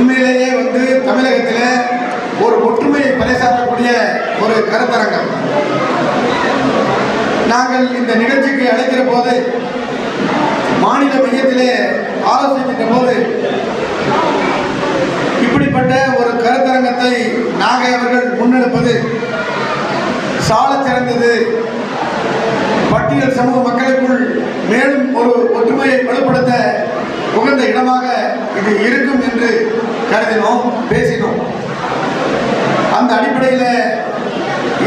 உண்மையிலேயே தமிழகத்தில் ஒரு ஒற்றுமையை பறைசாற்றக்கூடிய ஒரு கருத்தரங்கம். நாங்கள் இந்த நிகழ்ச்சிக்கு அழைக்கிற போது மாநில மையத்திலே ஆலோசிக்கின்ற போது இப்படிப்பட்ட ஒரு கருத்தரங்கத்தை நாகை அவர்கள் முன்னெடுப்பது சாலச் சிறந்தது, பட்டியல் சமூக மக்களுக்குள் மேலும் ஒரு ஒற்றுமையை வலுப்படுத்த உகந்த இடமாக இது இருக்கும் என்று கருதினோம், பேசினோம். அந்த அடிப்படையில்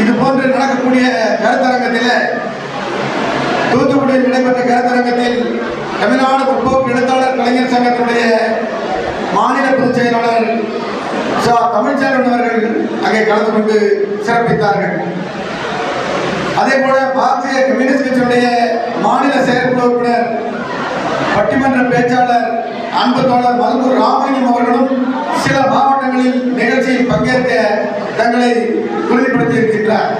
இது போன்று நடக்கக்கூடிய கருத்தரங்கத்தில் தூத்துக்குடியில் நடைபெற்ற கருத்தரங்கத்தில் தமிழ்நாடு முற்போக்கு எழுத்தாளர் கலைஞர் சங்கத்தினுடைய மாநில பொதுச் செயலாளர் தமிழ்ச்செல்வன் அவர்கள் அங்கே கலந்து கொண்டு சிறப்பித்தார்கள். அதே போல பாரதிய கம்யூனிஸ்ட் கட்சியுடைய மாநில செயற்குழு உறுப்பினர் பட்டிமன்ற பேச்சாளர் அன்பு தோழர் மருந்தூர் ராமலிங்கம் அவர்களும் சில மாவட்டங்களில் நிகழ்ச்சியில் பங்கேற்க தங்களை உறுதிப்படுத்தி இருக்கின்றார்.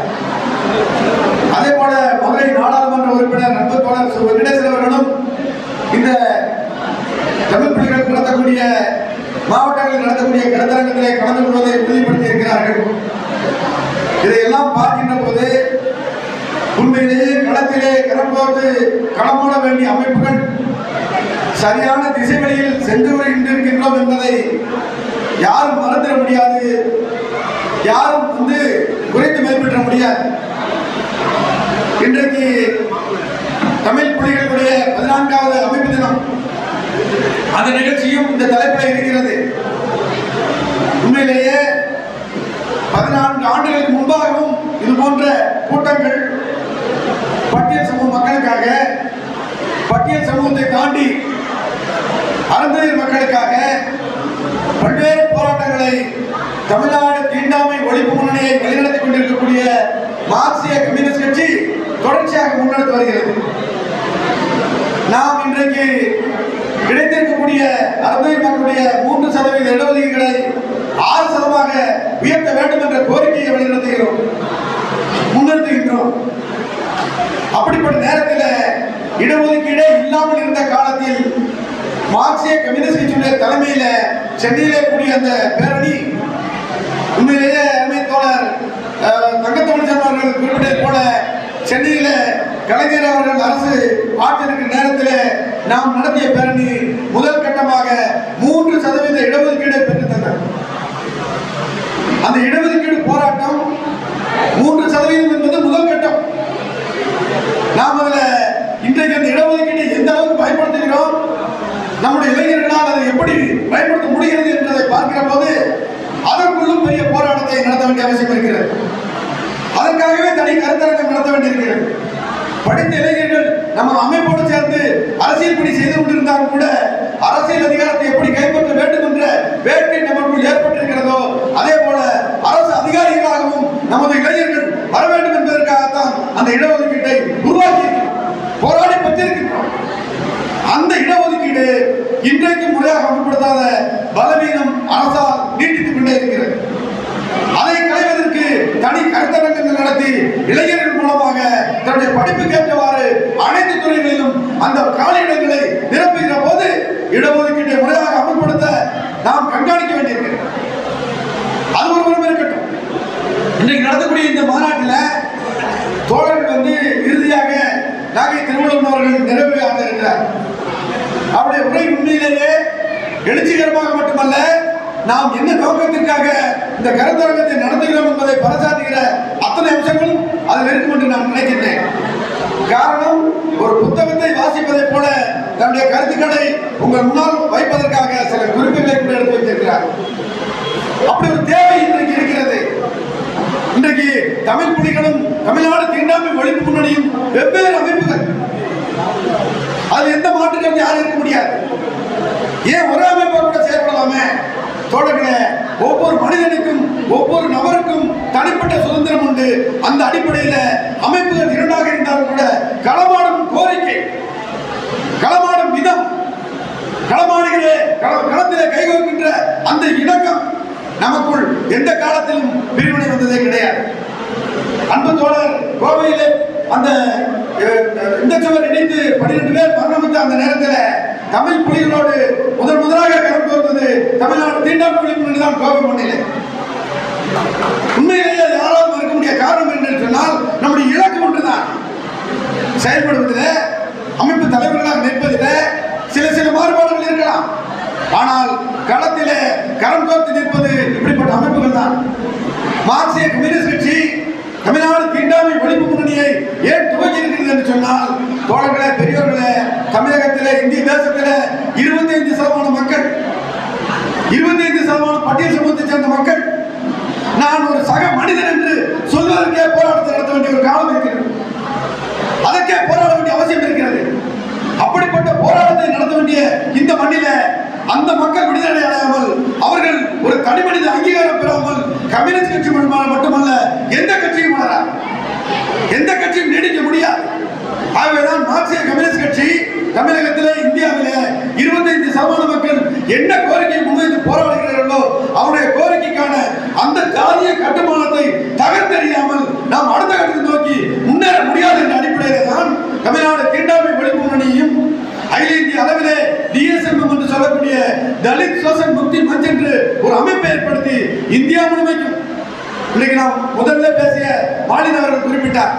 அதே போல மதுரை நாடாளுமன்ற உறுப்பினர் அன்பு தோழர் வெங்கடேசன் அவர்களும் இந்த தமிழ் புலிகள் நடத்தக்கூடிய மாவட்டங்களில் நடத்தக்கூடிய கருத்தரங்கத்திலே கலந்து கொள்வதை உறுதிப்படுத்தி இருக்கிறார்கள். இதையெல்லாம் பார்க்கின்ற போது உண்மையிலேயே களத்திலே கரம்போட்டு களமோட வேண்டிய அமைப்புகள் சரியான திசைகளில் சென்று வருகின்றோம் என்பதை யாரும் மறந்துட முடியாது, யாரும் குறைத்து மதிப்பிட முடியாது. இன்றைக்கு தமிழ் புலிகளுடைய 14வது அமைப்பு தினம், அந்த நிகழ்ச்சியும் இந்த தலைப்பில் இருக்கிறது. உண்மையிலேயே 14 ஆண்டுகளுக்கு முன்பாகவும் இது போன்ற கூட்டங்கள் பட்டியல் சமூக மக்களுக்காக, பட்டியல் சமூகத்தை தாண்டி அருந்ததியர் மக்களுக்காக பல்வேறு போராட்டங்களை தமிழ்நாடு தீண்டாமை ஒழிப்பு முன்னணியை வழிநடத்திக் கொண்டிருக்கக்கூடிய மார்க்சிய கம்யூனிஸ்ட் கட்சி தொடர்ச்சியாக முன்னெடுத்து வருகிறது. நாம் இன்றைக்கு கிடைத்திருக்கக்கூடிய அருந்ததியர் மக்களுடைய 3% இடஒதுக்கீடுகளை 6% உயர்த்த வேண்டும் என்ற கோரிக்கையை வழிநடத்துகிறோம், முன்னிறுத்துகின்றோம். அப்படிப்பட்ட நேரத்தில் இடஒதுக்கீடே இல்லாமல் இருந்த காலத்தில் மார்க்சிய கம்யூனிஸ்ட் கட்சியுடைய தலைமையில் சென்னையிலே கூடிய அந்த பேரணி உண்மையிலேயே அருமை தோழர் தங்கத்தமிழ்ச்செல்வன் அவர்கள் குறிப்பிட்டது போல சென்னையில் கலைஞர் அவர்கள் அரசு ஆட்சியிருக்கிற நேரத்தில் நாம் நடத்திய பேரணி முதல் கட்டமாக 3% இடஒதுக்கீடை பெற்று தந்தார். அந்த இடஒதுக்கீடு போராட்டம் 3% என்பது முதல் கட்டம். நாம் அதில் இன்றைக்கு அந்த இடஒதுக்கீட்டை எந்த அளவுக்கு பயன்படுத்துகிறோம், நம்முடைய இளைஞர்களால் அதை எப்படி பயன்படுத்த முடிகிறது என்பதை பார்க்கிற போது அதற்குள்ளும் பெரிய போராட்டத்தை நடத்த வேண்டிய அவசியம் இருக்கிறது. அதற்காகவே தனி கருத்தரங்கம் நடத்த வேண்டியிருக்கிறது. படித்த இளைஞர்கள் நம்ம அமைப்போடு சேர்ந்து அரசியல் பணி செய்து கொண்டிருந்தாலும் கூட அரசியல் அதிகாரத்தை எப்படி கைப்பற்ற வேண்டும் என்ற வேட்கை நமக்குள் ஏற்பட்டிருக்கிறதோ அதே போல அரசு அதிகாரிகளாகவும் நமது இளைஞர்கள் வர வேண்டும் என்பதற்காகத்தான் அந்த இடஒதுக்கீட்டை உருவாக்கி போராடி பெற்றிருக்கின்றோம். அந்த இடஒதுக்கீடு இன்றைக்கு முறையாக அமல்படுத்தாத பலவீனம் அரசால் நீட்டித்துக் கொண்டே இருக்கிறது. அதை களைவதற்கு தனி கருத்தரங்கங்கள் நடத்தி இளைஞர்கள் மூலமாக தன்னுடைய படிப்புக்கு ஏற்றவாறு அனைத்து துறைகளிலும் அந்த காலியிடங்களை நிரப்புகிற போது இடஒதுக்கீட்டை முறையாக அமல்படுத்த நாம் கண்காணிக்க வேண்டியிருக்கிறது. அது ஒரு புறம் இருக்கட்டும். இன்றைக்கு நடத்தக்கூடிய இந்த மாநாட்டில் தோழர்கள் இறுதியாக நாகை திருவள்ளுவர் அவர்கள் நிறைவு ஆக இருக்கிறார். அவருடைய உரை உண்மையிலேயே எழுச்சிகரமாக மட்டுமல்ல, நாம் என்ன நோக்கத்திற்காக இந்த கருத்தரங்கத்தை நடத்துகிறோம் என்பதை பறைசாற்றுகிற அத்தனை அம்சங்களும் அதில் இருக்கும் என்று நான் நினைக்கின்றேன். காரணம், ஒரு புத்தகத்தை வாசிப்பதை போல தன்னுடைய கருத்துக்களை உங்கள் முன்னால் வைப்பதற்காக சில குறிப்புகளை கூட எடுத்து வைத்திருக்கிறார். அப்படி ஒரு தேவை இன்றைக்கு இருக்கிறது. இன்றைக்கு தமிழ் புலிகளும் தமிழ்நாடு தீண்டாமை ஒழிப்பு முன்னணியும் வெவ்வேறு அமைப்புகள், அது எந்த மாற்றங்கள் யாரும் இருக்க முடியாது. ஏன் ஒரே அமைப்பாக கூட செயல்படலாமே? தோழர்களே, ஒவ்வொரு மனிதனுக்கும் ஒவ்வொரு நபருக்கும் தனிப்பட்ட சுதந்திரம் உண்டு. அந்த அடிப்படையில் அமைப்புகள் இரண்டாக இருந்தாலும் கூட களமாடும் கோரிக்கை, களமாடும் விதம், களத்திலே கைகோர்க்கின்ற அந்த இணக்கம் நமக்குள் எந்த காலத்திலும் பிரிவினை வந்ததே கிடையாது. அன்பு தோழர் கோவையிலே அந்த இந்த சுவர் இணைந்து 12 பேர் மரணமடைந்த அந்த நேரத்தில் தமிழ் புலிகளோடு முதலாக கலந்து வந்தது தமிழ்நாடு தீண்டாமை ஆனால் களத்திலே கரம் கோர்த்து நிற்பது இப்படிப்பட்ட அமைப்புகள் தான். மார்க்சிய கம்யூனிஸ்ட் கட்சி தமிழ்நாடு தீண்டாமை ஒழிப்பு முன்னணியை ஏன் துவங்கி இருக்கிறது என்று சொன்னால், தோழர்களே, பெரியவர்களே, தமிழகத்திலே, இந்திய தேசத்திலே 25% மக்கள், 25% பட்டியல் சமூகத்தை சேர்ந்த மக்கள் நான் ஒரு சக மனிதன் என்று சொல்வதற்கே போராட்டத்தை நடத்த வேண்டிய ஒரு காலம் இருக்கிறது. அதற்கே போராட வேண்டிய அவசியம் இருக்கிறது. அப்படிப்பட்ட போராட்டத்தை நடத்த வேண்டிய இந்த மண்ணில அந்த மக்கள் விடுதலை அடையாமல், அவர்கள் ஒரு தனி மனித அங்கீகாரம் பெறாமல் கம்யூனிஸ்ட் கட்சி மட்டுமல்ல எந்த கட்சியும் வளராது, எந்த கட்சியும் நீடிக்க முடியாது. ஆகவேதான் மார்க்சிய கம்யூனிஸ்ட் கட்சி தமிழகத்திலே, இந்தியாவிலே 25% மக்கள் என்ன கோரிக்கையை முன்வைத்து போராடுகிறார்களோ அவருடைய கோரிக்கைக்கான அந்த ஜாதிய கட்டுமானத்தை தகர்த்தெறியாமல் நாம் அடுத்த கட்டத்தை நோக்கி முன்னேற முடியாது என்ற அடிப்படையில் தான் தமிழ்நாடு தீண்டாமை ஒழிப்பு முன்னணியும் அகில இந்திய அளவிலே DSMM என்று சொல்லக்கூடிய தலித் சோஷன் முக்தி மஞ்ச் என்று ஒரு அமைப்பை ஏற்படுத்தி இந்தியா முழுமைக்கும், இன்னைக்கு நாம் முதல்ல பேசிய மாநில அவர்கள் குறிப்பிட்டார்,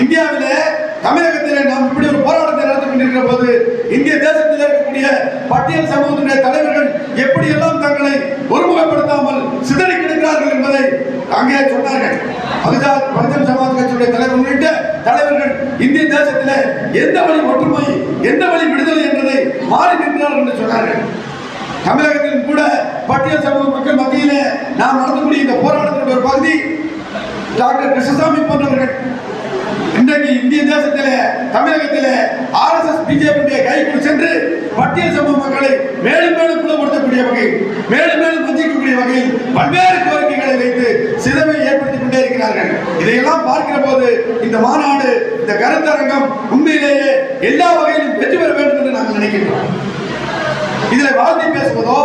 இந்தியாவிலே தமிழகத்திலே நாம் இப்படி ஒரு போராட்டத்தை நடத்தி கொண்டிருக்கிற போது இந்திய தேசத்தில் இருக்கக்கூடிய பட்டியல் சமூகத்தினுடைய தலைவர்கள் எப்படியெல்லாம் தங்களை ஒருமுகப்படுத்தாமல் சிதறி கிடக்கிறார்கள் என்பதை அங்கே சொன்னார்கள். பகுஜன் சமாஜ் கட்சியுடைய தலைவர் உள்ளிட்ட தலைவர்கள் இந்திய தேசத்திலே எந்த வழி ஒற்றுமை, எந்த வழி விடுதலை என்பதை மாறி நிற்கிறார்கள் என்று சொன்னார்கள். தமிழகத்திலும் கூட பட்டியல் சமூக மக்கள் மத்தியிலே நாம் நடத்தக்கூடிய இந்த போராட்டத்தின் ஒரு பகுதி டாக்டர் கிருஷ்ணசாமி போன்றவர்கள் இன்றைக்கு இந்திய தேசத்திலே, தமிழகத்திலே RSS BJP கைக்குள் சென்று பட்டியல் சமூக மக்களை மேலும் மேலும் புலப்படுத்தக்கூடிய வகையில், மேலும் மேலும் வஞ்சிக்கக்கூடிய வகையில் பல்வேறு கோரிக்கைகளை வைத்து சிதைவை ஏற்படுத்திக் கொண்டே இருக்கிறார்கள். இதையெல்லாம் பார்க்கிற போது இந்த மாநாடு, இந்த கருத்தரங்கம் உண்மையிலேயே எல்லா வகையிலும் வெற்றி பெற வேண்டும் என்று நாங்கள் நினைக்கின்றோம். இதில் வாழ்த்தி பேசுவதோ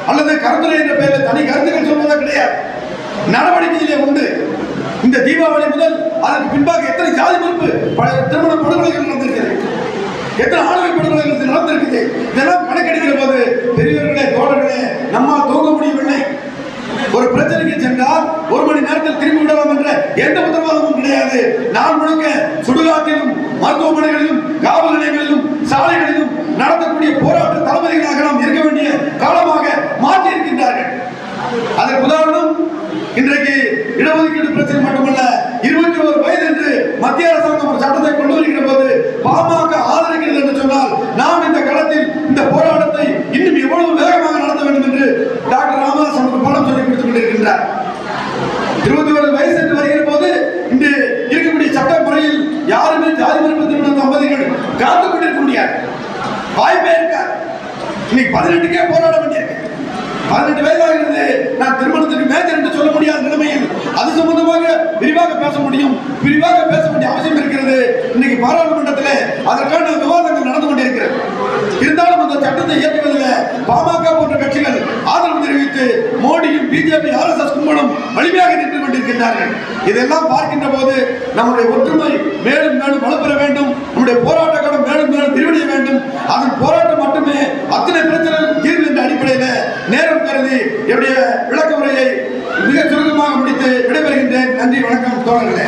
அல்லது கருத்துரை என்ற பெயரில் தனி கருத்துக்கள் சொல்வதோ கிடையாது. நடவடிக்கையிலே உண்டு. இந்த தீபாவளி முதல் அதற்கு பின்பாக எத்தனை ஜாதி மறுப்பு திருமண படுகொலைகள் நடந்திருக்கிறது, எத்தனை ஆணவ படுகொலைகள் நடந்திருக்குது. இதெல்லாம் கணக்கெடுக்கிற போது பெரியவர்களே, தோழர்களே, நம்மால் தூங்க முடியவில்லை. ஒரு பிரச்சனைக்கு சென்றால் 1 மணி நேரத்தில் திரும்பி விடலாம் என்ற எந்த உத்தரவாதமும் கிடையாது. நாள் முழுக்க சுடுகாட்டிலும், மருத்துவமனைகளிலும், காவல் நிலையங்களிலும், சாலைகளிலும் நடத்தக்கூடிய போராட்ட தளபதிகளாக நாம் இருக்க வேண்டிய காலமாக மாற்றி இருக்கின்றார்கள். அதற்கு உதாரணம், இன்றைக்கு இடஒதுக்கீடு பிரச்சனை மட்டுமல்ல, 21 வயது என்று மத்திய அரசாங்கம் ஒரு சட்டத்தை கொண்டு வருகிற போது பாமக ஆதரிக்கிறது என்று சொன்னால் நாம் இந்த களத்தில் இந்த போராட்டத்தை இன்னும் எவ்வளவு வேகமாக நடத்த வேண்டும் என்று டாக்டர் ராமதாஸ் நமக்கு பாடம் சொல்லிக் கொடுத்துக் கொண்டிருக்கின்றார். 21 வயசு என்று வருகிற போது இன்று இருக்கக்கூடிய சட்ட முறையில் யாருமே ஜாதி மறுப்பு திருமண தம்பதிகள் காத்துக் கொண்டிருக்க முடியாது, வாய்ப்பே இருக்காது. இன்னைக்கு 18க்கே போராட வேண்டியிருக்கு. 18 வயதாகிறது, நான் திருமணத்துக்கு மேஜர் என்று சொல்ல முடியாத நிலைமையில் அது சம்பந்தமாக விரிவாக பேச முடியும், விரிவாக பேச வேண்டிய அவசியம் இருக்கிறது. இன்னைக்கு பாராளுமன்றத்தில் அதற்கான விவாதங்கள் நடந்து கொண்டிருக்கிறது. இருந்தாலும் அந்த சட்டத்தை இயற்றுவதில் பாமக போன்ற கட்சிகள் ஆதரவு தெரிவித்து மோடியும் BJP RSS கும்பலும் வலிமையாக நின்று கொண்டிருக்கின்றார்கள். இதெல்லாம் பார்க்கின்ற போது நம்முடைய ஒற்றுமை மேலும் மேலும் வலுப்பெற வேண்டும், நம்முடைய போராட்ட காலம் மேலும் மேலும் விரிவடைய வேண்டும். அதன் போராட்டம் மட்டுமே அத்தனை பிரச்சனைகளுக்கும் தீர்வு என்ற அடிப்படையில் நேரம் கருதி என்னுடைய விளக்க உரையை மிக சுருக்கமாக முடித்து விடைபெறுகின்றேன். நன்றி, வணக்கம் தோழர்களே.